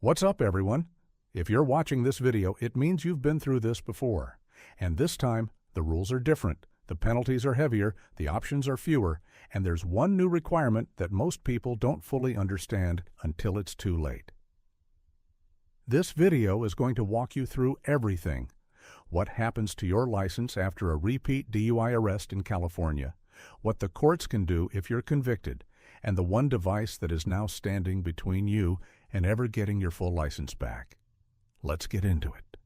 What's up, everyone? If you're watching this video, it means you've been through this before. And this time, the rules are different, the penalties are heavier, the options are fewer, and there's one new requirement that most people don't fully understand until it's too late. This video is going to walk you through everything. What happens to your license after a repeat DUI arrest in California, what the courts can do if you're convicted, and the one device that is now standing between you and ever getting your full license back. Let's get into it.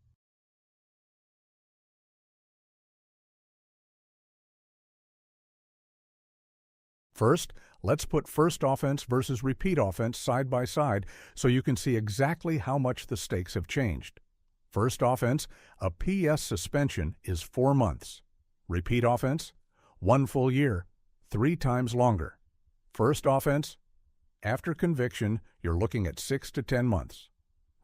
First, let's put first offense versus repeat offense side by side so you can see exactly how much the stakes have changed. First offense, a PS suspension is 4 months. Repeat offense, 1 full year, 3 times longer. First offense, after conviction, you're looking at 6 to 10 months.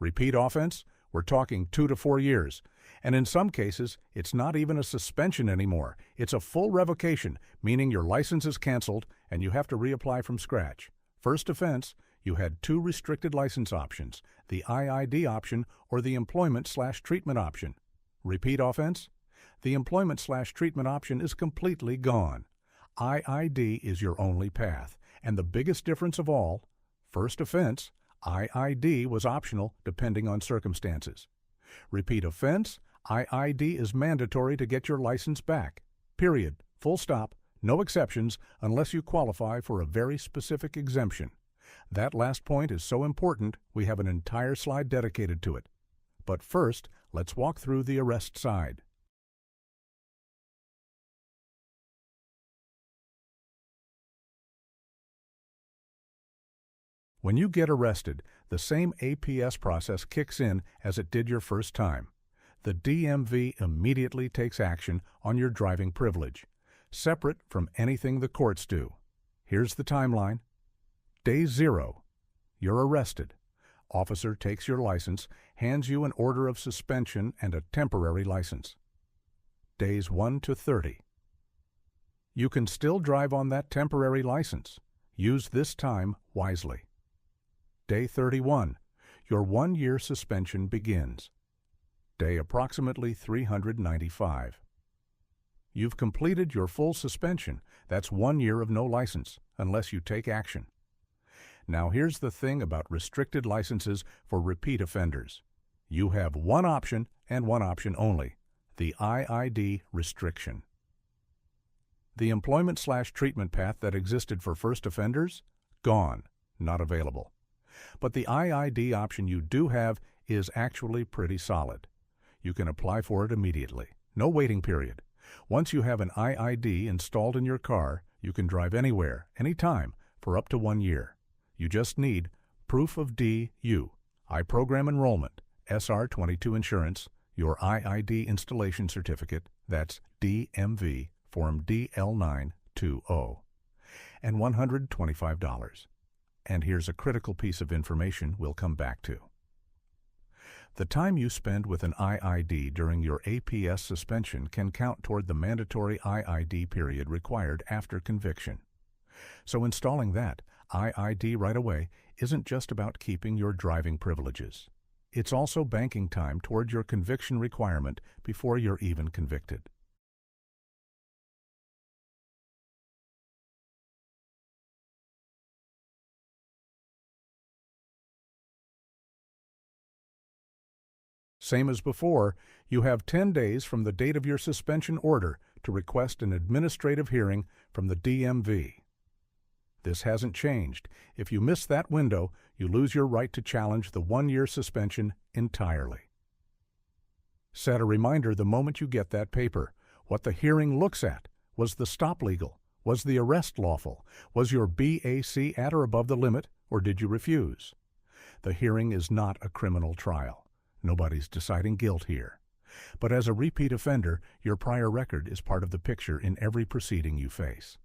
Repeat offense, we're talking 2 to 4 years. And in some cases, it's not even a suspension anymore. It's a full revocation, meaning your license is canceled and you have to reapply from scratch. First offense, you had 2 restricted license options, the IID option or the employment/treatment option. Repeat offense, the employment/treatment option is completely gone. IID is your only path, and the biggest difference of all, first offense, IID was optional depending on circumstances. Repeat offense, IID is mandatory to get your license back. Period. Full stop. No exceptions unless you qualify for a very specific exemption. That last point is so important, we have an entire slide dedicated to it. But first, let's walk through the arrest side. When you get arrested, the same APS process kicks in as it did your first time. The DMV immediately takes action on your driving privilege, separate from anything the courts do. Here's the timeline. Day 0, you're arrested. Officer takes your license, hands you an order of suspension and a temporary license. Days 1 to 30. You can still drive on that temporary license. Use this time wisely. Day 31, your 1-year suspension begins. Day approximately 395. You've completed your full suspension. That's 1 year of no license, unless you take action. Now here's the thing about restricted licenses for repeat offenders. You have one option and one option only, the IID restriction. The employment/treatment path that existed for first offenders? Gone, not available. But the IID option you do have is actually pretty solid. You can apply for it immediately. No waiting period. Once you have an IID installed in your car, you can drive anywhere, anytime, for up to 1 year. You just need proof of DU, I-Program enrollment, SR22 insurance, your IID installation certificate, that's DMV, Form DL920, and $125. And here's a critical piece of information we'll come back to. The time you spend with an IID during your APS suspension can count toward the mandatory IID period required after conviction. So installing that IID right away isn't just about keeping your driving privileges. It's also banking time toward your conviction requirement before you're even convicted. Same as before, you have 10 days from the date of your suspension order to request an administrative hearing from the DMV. This hasn't changed. If you miss that window, you lose your right to challenge the 1-year suspension entirely. Set a reminder the moment you get that paper. What the hearing looks at. Was the stop legal? Was the arrest lawful? Was your BAC at or above the limit, or did you refuse? The hearing is not a criminal trial. Nobody's deciding guilt here. But as a repeat offender, your prior record is part of the picture in every proceeding you face.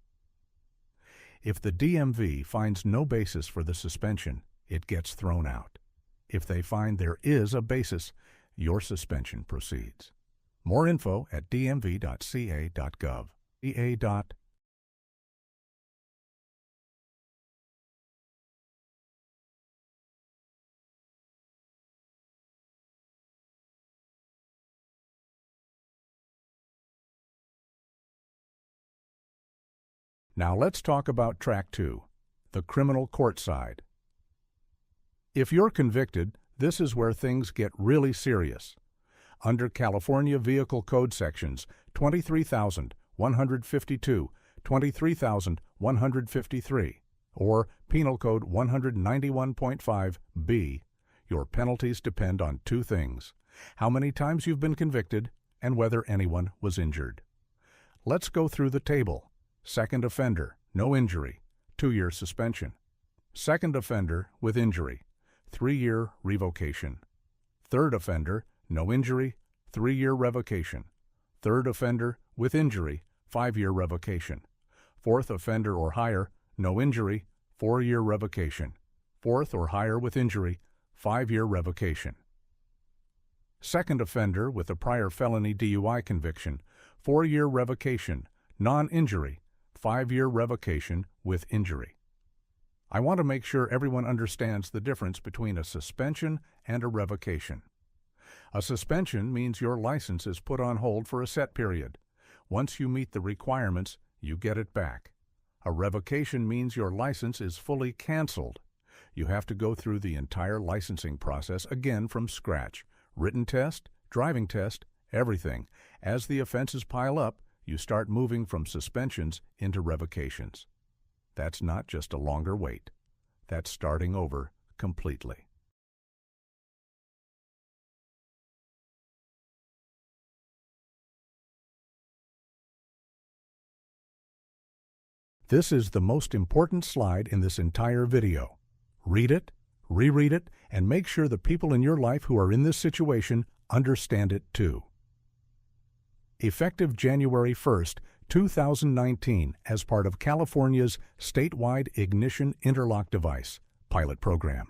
If the DMV finds no basis for the suspension, it gets thrown out. If they find there is a basis, your suspension proceeds. More info at dmv.ca.gov. Now let's talk about track 2, the criminal court side. If you're convicted, this is where things get really serious. Under California Vehicle Code sections 23,152, 23,153, or Penal Code 191.5b, your penalties depend on two things: how many times you've been convicted and whether anyone was injured. Let's go through the table. Second offender, no injury, 2-year suspension. Second offender with injury, 3-year revocation. Third offender, no injury, 3-year revocation. Third offender with injury, 5-year revocation. Fourth offender or higher, no injury, 4-year revocation. Fourth or higher with injury, 5-year revocation. Second offender with a prior felony DUI conviction, 4-year revocation, non-injury, 5-year revocation with injury. I want to make sure everyone understands the difference between a suspension and a revocation. A suspension means your license is put on hold for a set period. Once you meet the requirements, you get it back. A revocation means your license is fully canceled. You have to go through the entire licensing process again from scratch. Written test, driving test, everything. As the offenses pile up, you start moving from suspensions into revocations. That's not just a longer wait. That's starting over completely. This is the most important slide in this entire video. Read it, reread it, and make sure the people in your life who are in this situation understand it too. Effective January 1st, 2019, as part of California's statewide ignition interlock device pilot program.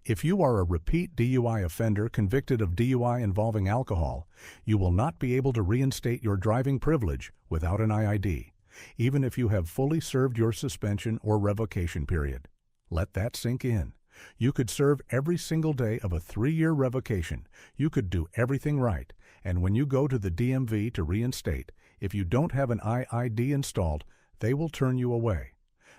If you are a repeat DUI offender convicted of DUI involving alcohol, you will not be able to reinstate your driving privilege without an IID, even if you have fully served your suspension or revocation period. Let that sink in. You could serve every single day of a 3-year revocation. You could do everything right, and when you go to the DMV to reinstate, if you don't have an IID installed, they will turn you away.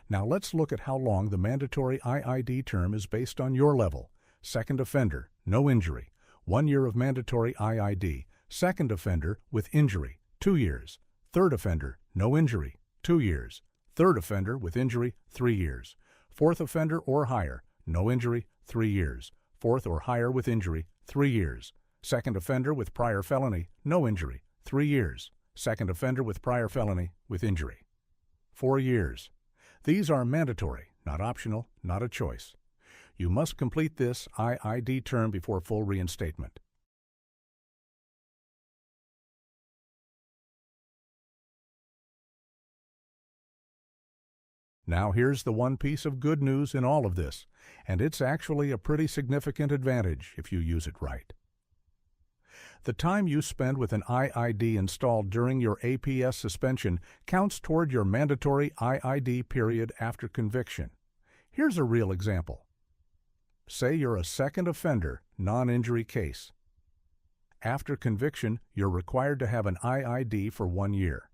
Now let's look at how long the mandatory IID term is based on your level. Second offender, no injury, 1 year of mandatory IID. Second offender with injury, 2 years. Third offender, no injury, 2 years. Third offender with injury, 3 years. Fourth offender or higher, no injury, 3 years. Fourth or higher with injury, 3 years. Second offender with prior felony, no injury, 3 years. Second offender with prior felony with injury, 4 years. These are mandatory, not optional, not a choice. You must complete this IID term before full reinstatement. Now here's the one piece of good news in all of this, and it's actually a pretty significant advantage if you use it right. The time you spend with an IID installed during your APS suspension counts toward your mandatory IID period after conviction. Here's a real example. Say you're a second offender, non-injury case. After conviction, you're required to have an IID for 1 year.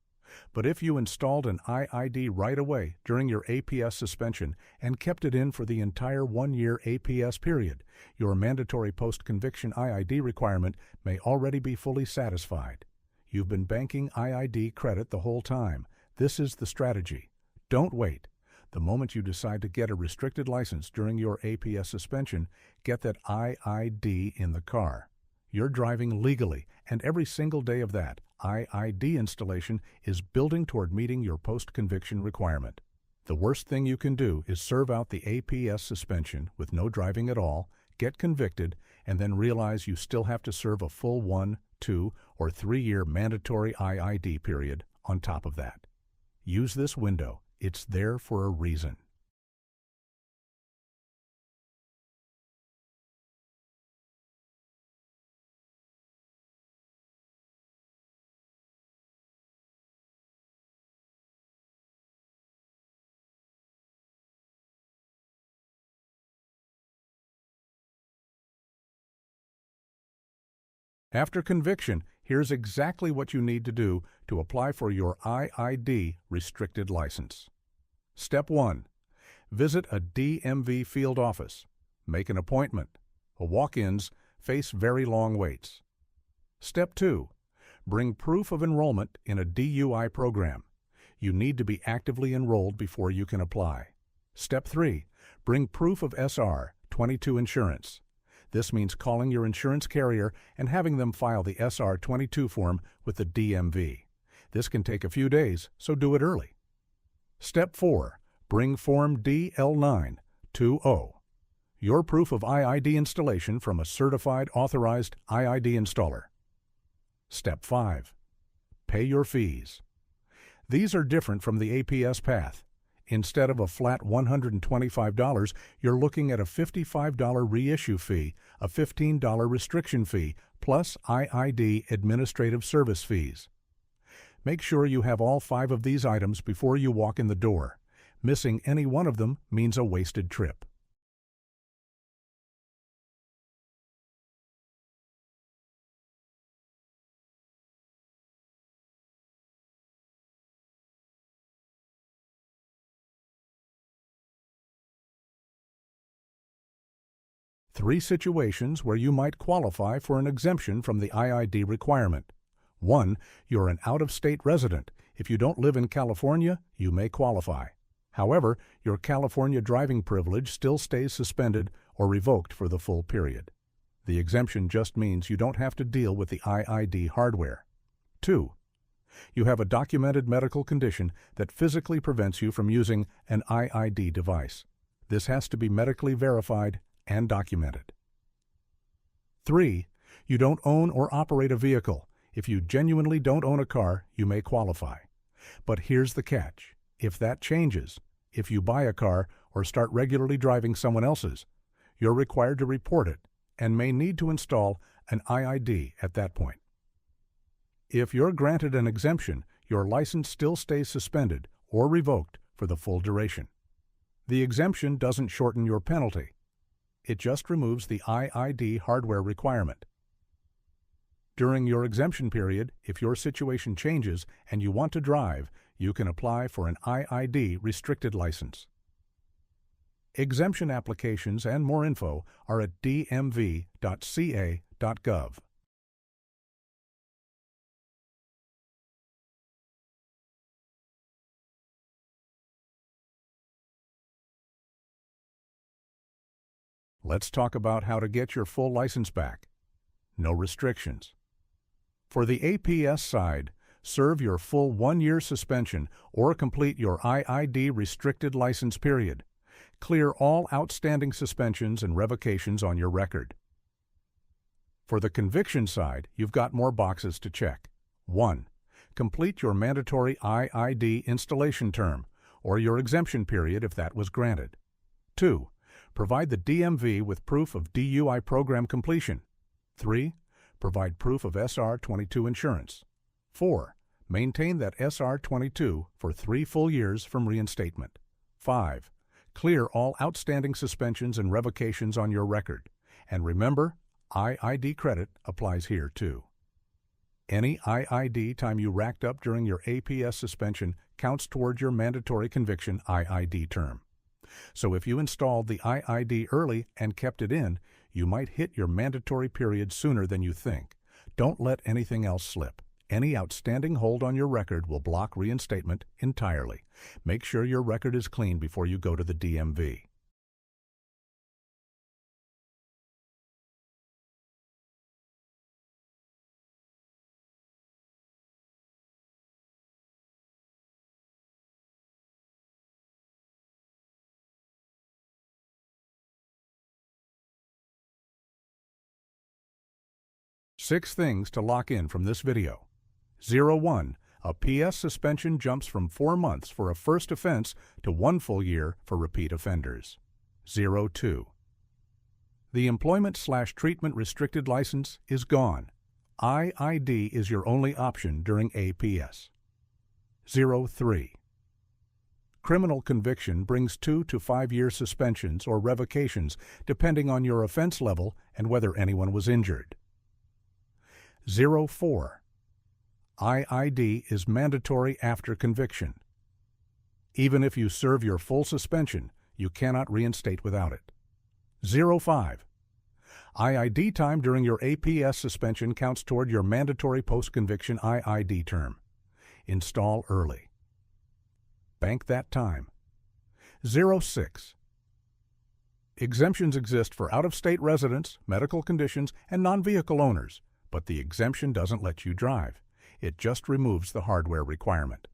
But if you installed an IID right away during your APS suspension and kept it in for the entire 1-year APS period, your mandatory post-conviction IID requirement may already be fully satisfied. You've been banking IID credit the whole time. This is the strategy. Don't wait. The moment you decide to get a restricted license during your APS suspension, get that IID in the car. You're driving legally, and every single day of that, IID installation is building toward meeting your post-conviction requirement. The worst thing you can do is serve out the APS suspension with no driving at all, get convicted, and then realize you still have to serve a full 1, 2, or 3-year mandatory IID period on top of that. Use this window. It's there for a reason. After conviction, Here's exactly what you need to do to apply for your IID restricted license. Step 1. Visit a DMV field office. Make an appointment. Walk-ins face very long waits. Step 2. Bring proof of enrollment in a DUI program. You need to be actively enrolled before you can apply. Step 3. Bring proof of SR-22 insurance. This means calling your insurance carrier and having them file the SR-22 form with the DMV. This can take a few days, so do it early. Step 4. Bring Form DL9-20. Your proof of IID installation from a certified authorized IID installer. Step 5. Pay your fees. These are different from the APS path. Instead of a flat $125, you're looking at a $55 reissue fee, a $15 restriction fee, plus IID administrative service fees. Make sure you have all 5 of these items before you walk in the door. Missing any one of them means a wasted trip. Three situations where you might qualify for an exemption from the IID requirement. 1. You're an out-of-state resident. If you don't live in California, you may qualify. However, your California driving privilege still stays suspended or revoked for the full period. The exemption just means you don't have to deal with the IID hardware. 2. You have a documented medical condition that physically prevents you from using an IID device. This has to be medically verified and documented. 3. You don't own or operate a vehicle. If you genuinely don't own a car, you may qualify. But here's the catch. If that changes, if you buy a car or start regularly driving someone else's, you're required to report it and may need to install an IID at that point. If you're granted an exemption, your license still stays suspended or revoked for the full duration. The exemption doesn't shorten your penalty. It just removes the IID hardware requirement. During your exemption period, if your situation changes and you want to drive, you can apply for an IID restricted license. Exemption applications and more info are at dmv.ca.gov. Let's talk about how to get your full license back. No restrictions. For the APS side, serve your full 1-year suspension or complete your IID restricted license period. Clear all outstanding suspensions and revocations on your record. For the conviction side, you've got more boxes to check. 1. Complete your mandatory IID installation term or your exemption period if that was granted. 2. Provide the DMV with proof of DUI program completion. 3. Provide proof of SR-22 insurance. 4. Maintain that SR-22 for 3 full years from reinstatement. 5. Clear all outstanding suspensions and revocations on your record. And remember, IID credit applies here too. Any IID time you racked up during your APS suspension counts toward your mandatory conviction IID term. So if you installed the IID early and kept it in, you might hit your mandatory period sooner than you think. Don't let anything else slip. Any outstanding hold on your record will block reinstatement entirely. Make sure your record is clean before you go to the DMV. Six things to lock in from this video. 1. A PS suspension jumps from 4 months for a first offense to 1 full year for repeat offenders. 2. The employment/treatment restricted license is gone. IID is your only option during APS. 3. Criminal conviction brings 2 to 5 year suspensions or revocations depending on your offense level and whether anyone was injured. 4. IID is mandatory after conviction. Even if you serve your full suspension, you cannot reinstate without it. 05. IID time during your APS suspension counts toward your mandatory post-conviction IID term. Install early. Bank that time. 06. Exemptions exist for out-of-state residents, medical conditions, and non-vehicle owners, but the exemption doesn't let you drive. It just removes the hardware requirement.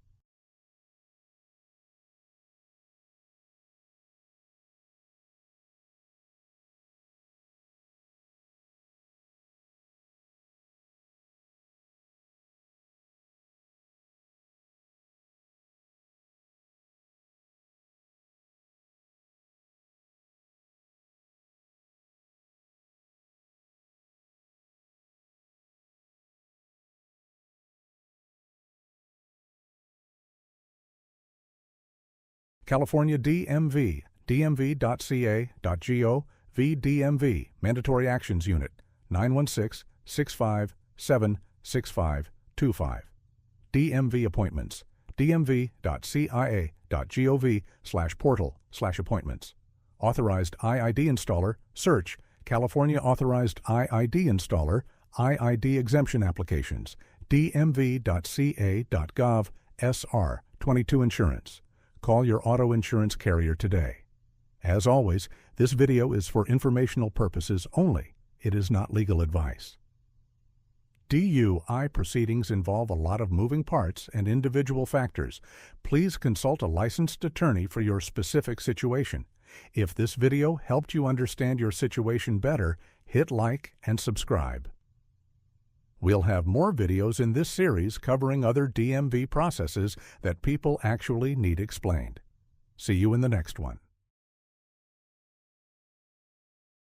California DMV, dmv.ca.gov, VDMV, Mandatory Actions Unit, 916-657-6525. DMV Appointments, dmv.cia.gov/portal/appointments. Authorized IID Installer, search California Authorized IID Installer, IID Exemption Applications, dmv.ca.gov, SR, 22 Insurance. Call your auto insurance carrier today. As always, this video is for informational purposes only. It is not legal advice. DUI proceedings involve a lot of moving parts and individual factors. Please consult a licensed attorney for your specific situation. If this video helped you understand your situation better, hit like and subscribe. We'll have more videos in this series covering other DMV processes that people actually need explained. See you in the next one.